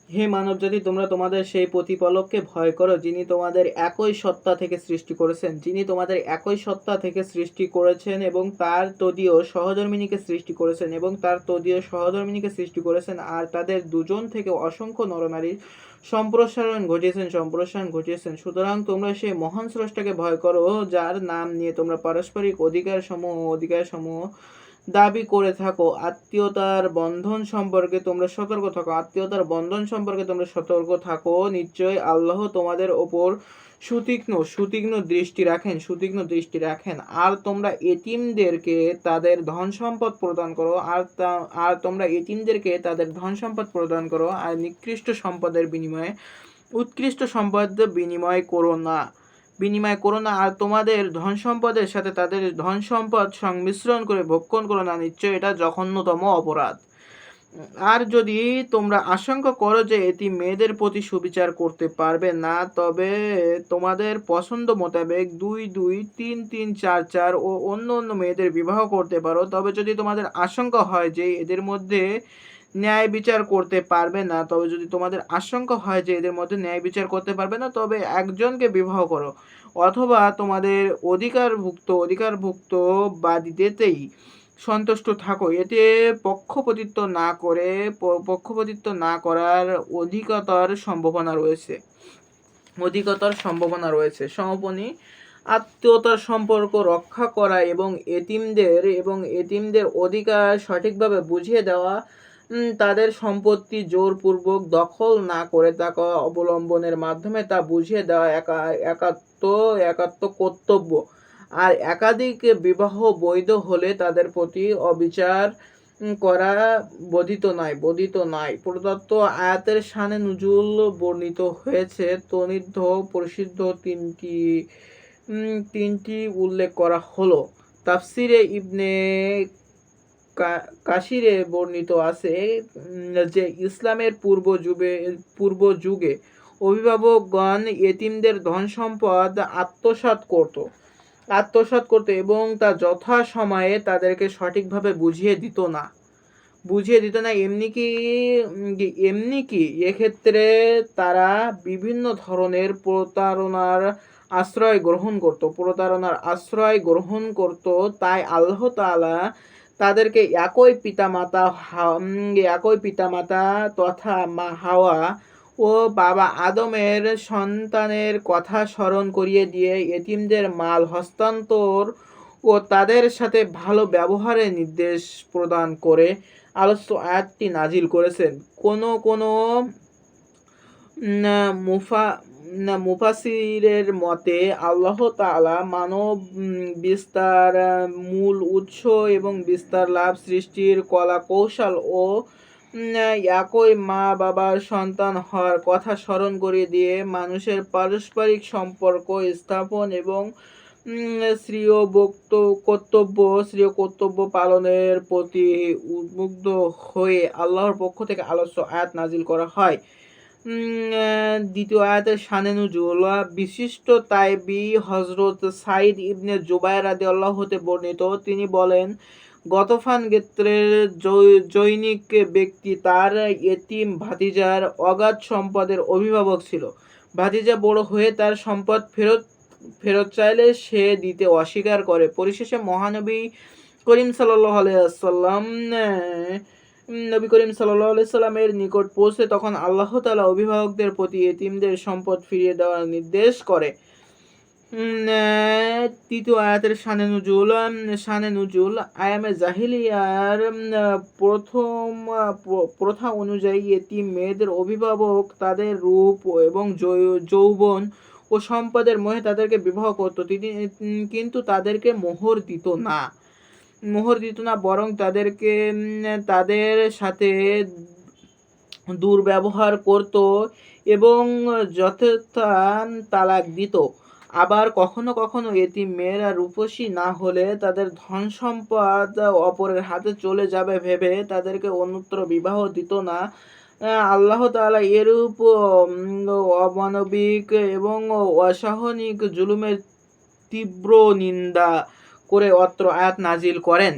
হে মানবজাতি, তোমরা তোমাদের সেই প্রতিপালককে ভয় করো, যিনি তোমাদের একই সত্তা থেকে সৃষ্টি করেছেন এবং তার তদীয় সহধর্মিণীকে সৃষ্টি করেছেন আর তাদের দুজন থেকে অসংখ্য নরনারীর সম্প্রসারণ ঘটিয়েছেন। সুতরাং তোমরা সেই মহান স্রষ্টাকে ভয় করো, যার নাম নিয়ে তোমরা পারস্পরিক অধিকারসমূহ দাবি করে থাকো। আত্মীয়তার বন্ধন সম্পর্কে তোমরা সতর্ক থাকো। নিশ্চয়ই আল্লাহ তোমাদের ওপর সুতীক্ষ্ণ দৃষ্টি রাখেন। আর তোমরা এতিমদেরকে তাদের ধন সম্পদ প্রদান করো আর নিকৃষ্ট সম্পদের বিনিময়ে উৎকৃষ্ট সম্পদ বিনিময় করো না। আর তোমাদের ধন সম্পদের সাথে তাদের ধন সম্পদ সংমিশ্রণ করে ভক্ষণ করো না, নিশ্চয় এটা জঘন্যতম অপরাধ। আর যদি তোমরা আশঙ্কা করো যে এতিম মেয়েদের প্রতি সুবিচার করতে পারবে না, তবে তোমাদের পছন্দ মোতাবেক 2, 2, 3, 3, 4, 4 ও অন্য মেয়েদের বিবাহ করতে পারো। তবে যদি তোমাদের আশঙ্কা হয় যে এদের মধ্যে ন্যায় বিচার করতে পারবে না, তবে একজনকে বিবাহ করো, অথবা তোমাদের অধিকারভুক্ত বাদীদেরই সন্তুষ্ট থাকো। এতে পক্ষপাতিত্ব না করার অধিকতর সম্ভাবনা রয়েছে। সমাপনী, আত্মীয়তার সম্পর্ক রক্ষা করা এবং এতিমদের অধিকার সঠিকভাবে বুঝিয়ে দেওয়া, তাদের সম্পত্তি জোরপূর্বক দখল না করে থাকা অবলম্বনের মাধ্যমে তা বুঝিয়ে দেওয়া একাত্ম কর্তব্য। আর একাধিক বিবাহ বৈধ হলে তাদের প্রতি অবিচার করা বর্ধিত নয়। প্রদত্ত আয়াতের শানে নুজুল বর্ণিত হয়েছে। তন্মধ্য প্রসিদ্ধ তিনটি উল্লেখ করা হলো। তাফসিরে ইবনে কাসিরে বর্ণিত আছে যে ইসলামের পূর্ব যুগে অভিভাবকগণ এতিমদের ধন সম্পদ আত্মসাৎ করত এবং তা যথা সময়ে তাদেরকে সঠিকভাবে বুঝিয়ে দিত না। এমনকি এক্ষেত্রে তারা বিভিন্ন ধরনের প্রতারণার আশ্রয় গ্রহণ করত। তাই আল্লাহ তাআলা তাদেরকে একই পিতামাতা তথা মা হাওয়া ও বাবা আদমের সন্তানের কথা স্মরণ করিয়ে দিয়ে এতিমদের মাল হস্তান্তর ও তাদের সাথে ভালো ব্যবহারের নির্দেশ প্রদান করে আলোচ্য আয়াতটি নাজিল করেছেন। কোন মুফাসসিরের মতে আল্লাহ তাআলা মানব বিস্তার মূল উৎস এবং বিস্তার লাভ, সৃষ্টির কলা কৌশল ও একই মা বাবার সন্তান হওয়ার কথা স্মরণ করিয়ে দিয়ে মানুষের পারস্পরিক সম্পর্ক স্থাপন এবং স্বীয় কর্তব্য পালনের প্রতি উদ্বুদ্ধ হয়ে আল্লাহর পক্ষ থেকে আলোচ্য আয়াত নাজিল করা হয়। দ্বিতীয় আয়াতের শানে নুজুল। বিশিষ্ট তাইবি হযরত সাঈদ ইবনে জুবায়ের রাদিয়াল্লাহু হতে বর্ণিত, তিনি বলেন, গতফান গোত্রের জনৈক ব্যক্তি তার এতিম ভাতিজার অগাধ সম্পদের অভিভাবক ছিল। ভাতিজা বড় হয়ে তার সম্পদ ফেরত চাইলে সে দিতে অস্বীকার করে। পরিশেষে মহানবী করিম সাল্লাল্লাহু আলাইহি ওয়াসাল্লামের নিকট পৌঁছে তখন আল্লাহ তাআলা অভিভাবকদের প্রতি এতিমদের সম্পদ ফিরিয়ে দেওয়ার নির্দেশ করে। তৃতীয় আয়াতের শানে নুজুল। আয়ামে জাহিলিয়ার প্রথা অনুযায়ী এতিম মেয়েদের অভিভাবক তাদের রূপ এবং যৌবন ও সম্পদের মোহে তাদেরকে বিবাহ করত, কিন্তু তাদেরকে মোহর দিত না, বরং তাদের সাথে দুর্ব্যবহার করত এবং যথাযথ তালাক দিত। আবার কখনো কখনো এতিম মেয়েরা রূপসী না হলে তাদের ধন সম্পদ অপরের হাতে চলে যাবে ভেবে তাদেরকে অন্যত্র বিবাহ দিত না। আল্লাহ তাআলা এরূপ অমানবিক এবং অসহনীয় জুলুমের তীব্র নিন্দা করে অত্র আয়াত নাজিল করেন।